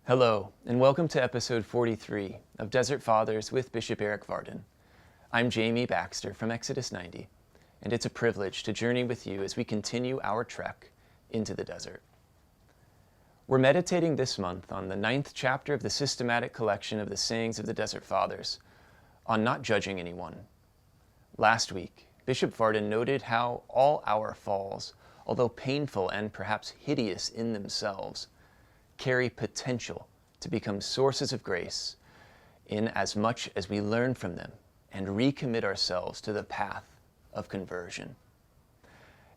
Hello, and welcome to episode 43 of Desert Fathers with Bishop Erik Varden. I'm Jamie Baxter from Exodus 90, and it's a privilege to journey with you as we continue our trek into the desert. We're meditating this month on the 9th chapter of the systematic collection of the sayings of the Desert Fathers, on not judging anyone. Last week, Bishop Varden noted how all our falls, although painful and perhaps hideous in themselves, carry potential to become sources of grace in as much as we learn from them and recommit ourselves to the path of conversion.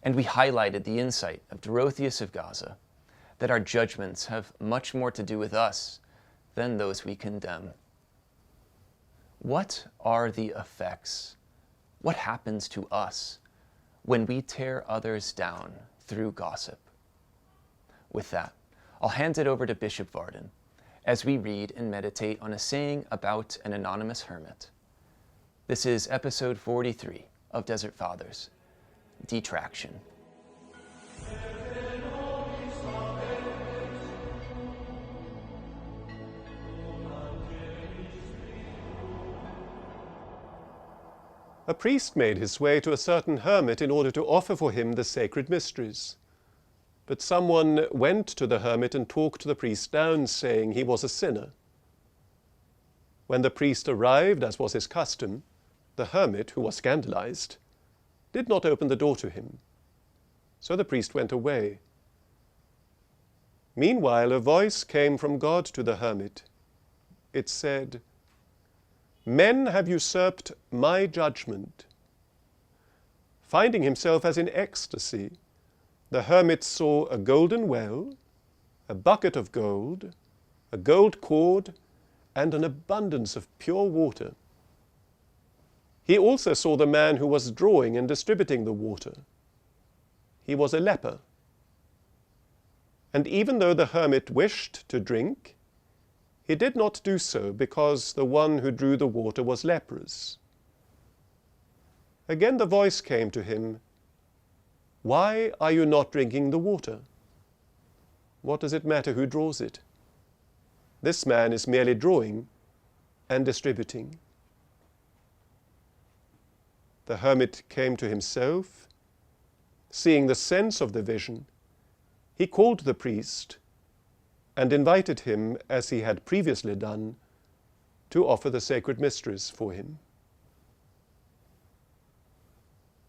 And we highlighted the insight of Dorotheus of Gaza, that our judgments have much more to do with us than those we condemn. What are the effects? What happens to us when we tear others down through gossip? With that, I'll hand it over to Bishop Varden as we read and meditate on a saying about an anonymous hermit. This is episode 43 of Desert Fathers, Detraction. A priest made his way to a certain hermit in order to offer for him the sacred mysteries. But someone went to the hermit and talked the priest down, saying he was a sinner. When the priest arrived, as was his custom, the hermit, who was scandalized, did not open the door to him. So the priest went away. Meanwhile, a voice came from God to the hermit. It said, "Men have usurped my judgment." Finding himself as in ecstasy, the hermit saw a golden well, a bucket of gold, a gold cord, and an abundance of pure water. He also saw the man who was drawing and distributing the water. He was a leper. And even though the hermit wished to drink, he did not do so because the one who drew the water was leprous. Again the voice came to him, "Why are you not drinking the water? What does it matter who draws it? This man is merely drawing and distributing." The hermit came to himself. Seeing the sense of the vision, he called the priest and invited him, as he had previously done, to offer the sacred mysteries for him.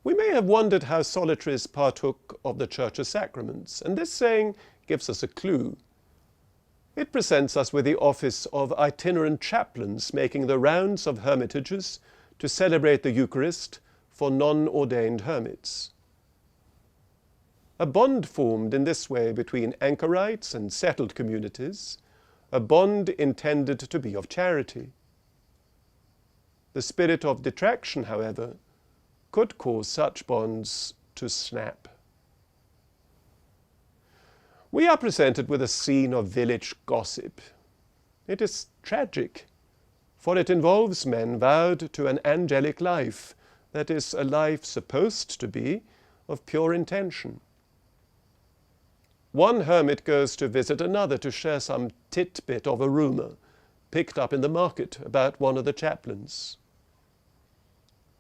We may have wondered how solitaries partook of the Church's sacraments, and this saying gives us a clue. It presents us with the office of itinerant chaplains making the rounds of hermitages to celebrate the Eucharist for non-ordained hermits. A bond formed in this way between anchorites and settled communities, a bond intended to be of charity. The spirit of detraction, however, could cause such bonds to snap. We are presented with a scene of village gossip. It is tragic, for it involves men vowed to an angelic life, that is, a life supposed to be of pure intention. One hermit goes to visit another to share some titbit of a rumor picked up in the market about one of the chaplains.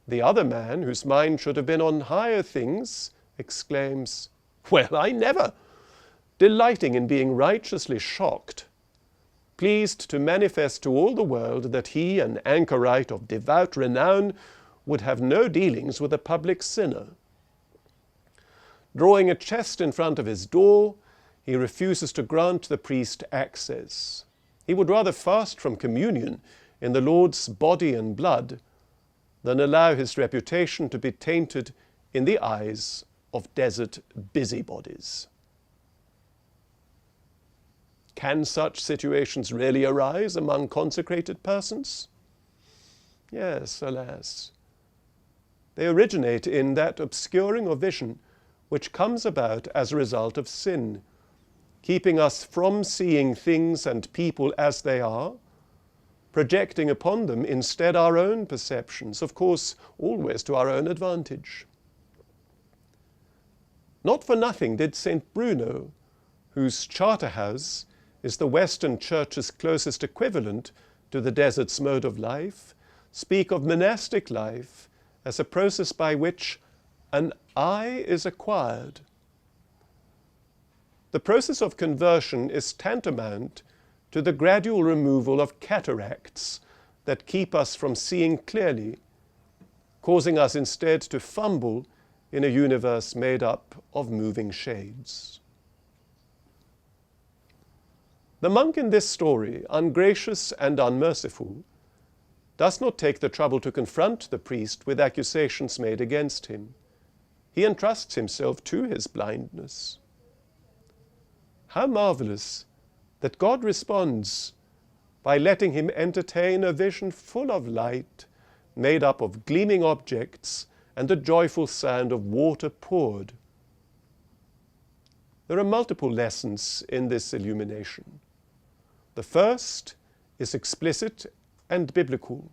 The other man, whose mind should have been on higher things, exclaims, "Well, I never!" delighting in being righteously shocked, pleased to manifest to all the world that he, an anchorite of devout renown, would have no dealings with a public sinner. Drawing a chest in front of his door, he refuses to grant the priest access. He would rather fast from communion in the Lord's body and blood than allow his reputation to be tainted in the eyes of desert busybodies. Can such situations really arise among consecrated persons? Yes, alas. They originate in that obscuring of vision which comes about as a result of sin, keeping us from seeing things and people as they are, projecting upon them instead our own perceptions, of course, always to our own advantage. Not for nothing did St. Bruno, whose charterhouse is the Western Church's closest equivalent to the desert's mode of life, speak of monastic life as a process by which an eye is acquired. The process of conversion is tantamount to the gradual removal of cataracts that keep us from seeing clearly, causing us instead to fumble in a universe made up of moving shades. The monk in this story, ungracious and unmerciful, does not take the trouble to confront the priest with accusations made against him. He entrusts himself to his blindness. How marvelous that God responds by letting him entertain a vision full of light, made up of gleaming objects and the joyful sound of water poured. There are multiple lessons in this illumination. The first is explicit and biblical.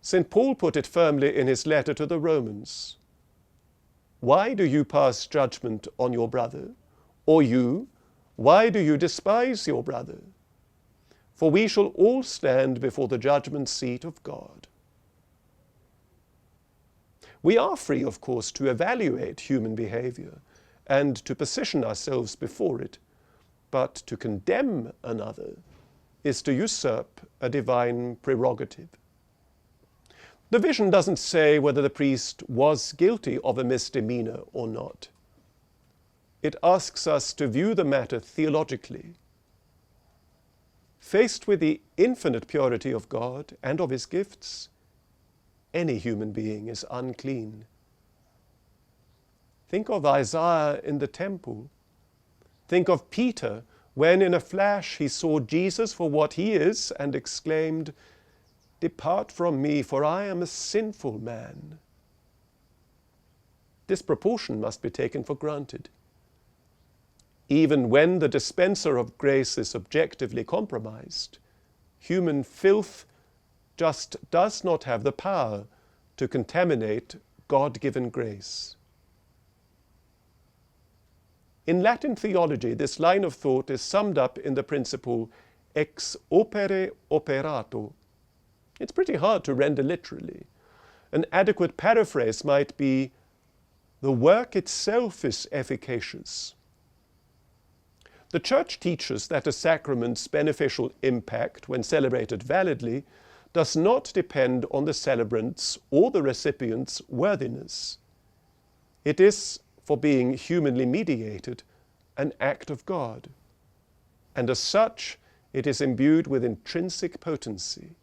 St. Paul put it firmly in his letter to the Romans. Why do you pass judgment on your brother? Or you, why do you despise your brother? For we shall all stand before the judgment seat of God. We are free, of course, to evaluate human behavior and to position ourselves before it, but to condemn another is to usurp a divine prerogative. The vision doesn't say whether the priest was guilty of a misdemeanor or not. It asks us to view the matter theologically. Faced with the infinite purity of God and of his gifts, any human being is unclean. Think of Isaiah in the temple. Think of Peter when in a flash he saw Jesus for what he is and exclaimed, "Depart from me, for I am a sinful man." This proportion must be taken for granted. Even when the dispenser of grace is objectively compromised, human filth just does not have the power to contaminate God-given grace. In Latin theology, this line of thought is summed up in the principle ex opere operato. It's pretty hard to render literally. An adequate paraphrase might be, the work itself is efficacious. The Church teaches that a sacrament's beneficial impact, when celebrated validly, does not depend on the celebrant's or the recipient's worthiness. It is, for being humanly mediated, an act of God, and as such, it is imbued with intrinsic potency.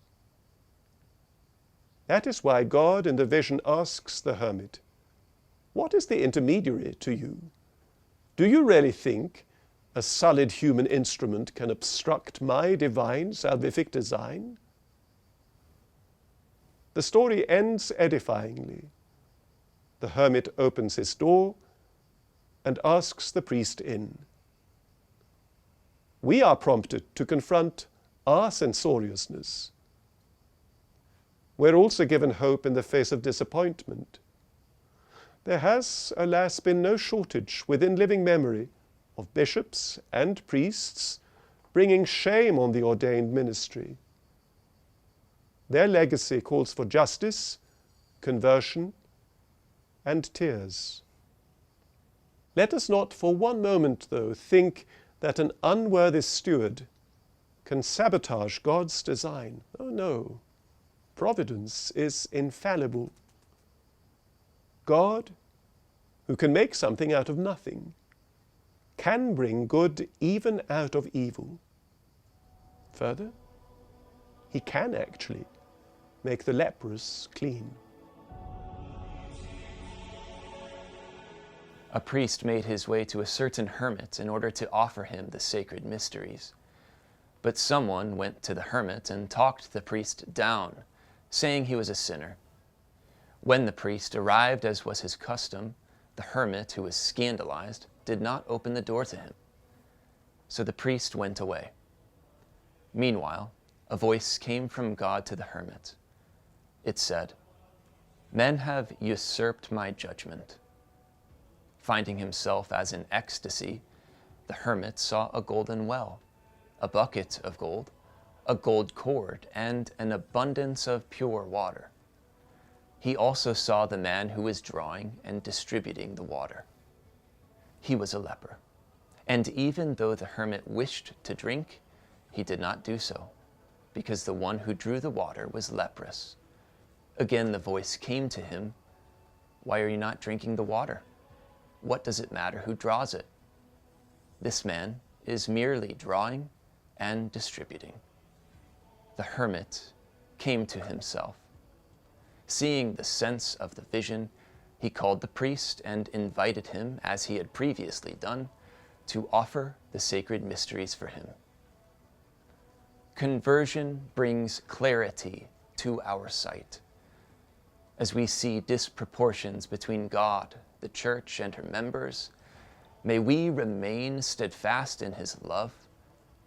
That is why God in the vision asks the hermit, "What is the intermediary to you? Do you really think a solid human instrument can obstruct my divine salvific design?" The story ends edifyingly. The hermit opens his door and asks the priest in. We are prompted to confront our censoriousness. We're also given hope in the face of disappointment. There has, alas, been no shortage within living memory of bishops and priests bringing shame on the ordained ministry. Their legacy calls for justice, conversion, and tears. Let us not for one moment, though, think that an unworthy steward can sabotage God's design. Oh no, providence is infallible. God, who can make something out of nothing, can bring good even out of evil. Further, he can actually make the leprous clean. A priest made his way to a certain hermit in order to offer him the sacred mysteries. But someone went to the hermit and talked the priest down, saying he was a sinner. When the priest arrived, as was his custom, the hermit, who was scandalized, did not open the door to him. So the priest went away. Meanwhile, a voice came from God to the hermit. It said, "Men have usurped my judgment." Finding himself as in ecstasy, the hermit saw a golden well, a bucket of gold, a gold cord, and an abundance of pure water. He also saw the man who was drawing and distributing the water. He was a leper, and even though the hermit wished to drink, he did not do so, because the one who drew the water was leprous. Again the voice came to him, "Why are you not drinking the water? What does it matter who draws it? This man is merely drawing and distributing." The hermit came to himself. Seeing the sense of the vision, he called the priest and invited him, as he had previously done, to offer the sacred mysteries for him. Conversion brings clarity to our sight. As we see disproportions between God, the Church, and her members, may we remain steadfast in his love,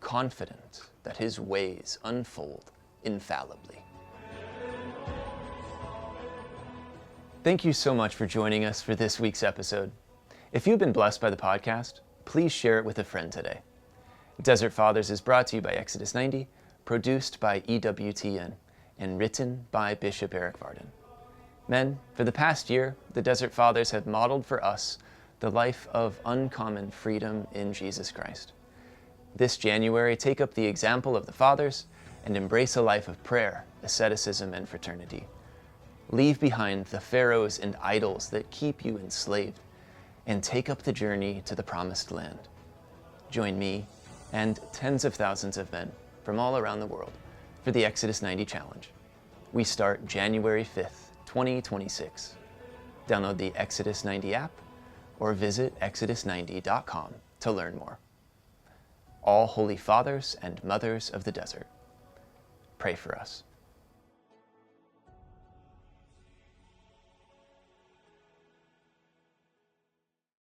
confident that his ways unfold infallibly. Thank you so much for joining us for this week's episode. If you've been blessed by the podcast, please share it with a friend today. Desert Fathers is brought to you by Exodus 90, produced by EWTN, and written by Bishop Erik Varden. Men, for the past year, the Desert Fathers have modeled for us the life of uncommon freedom in Jesus Christ. This January, take up the example of the Fathers and embrace a life of prayer, asceticism, and fraternity. Leave behind the pharaohs and idols that keep you enslaved, and take up the journey to the promised land. Join me and tens of thousands of men from all around the world for the Exodus 90 Challenge. We start January 5th, 2026. Download the Exodus 90 app or visit exodus90.com to learn more. All Holy Fathers and Mothers of the Desert, pray for us.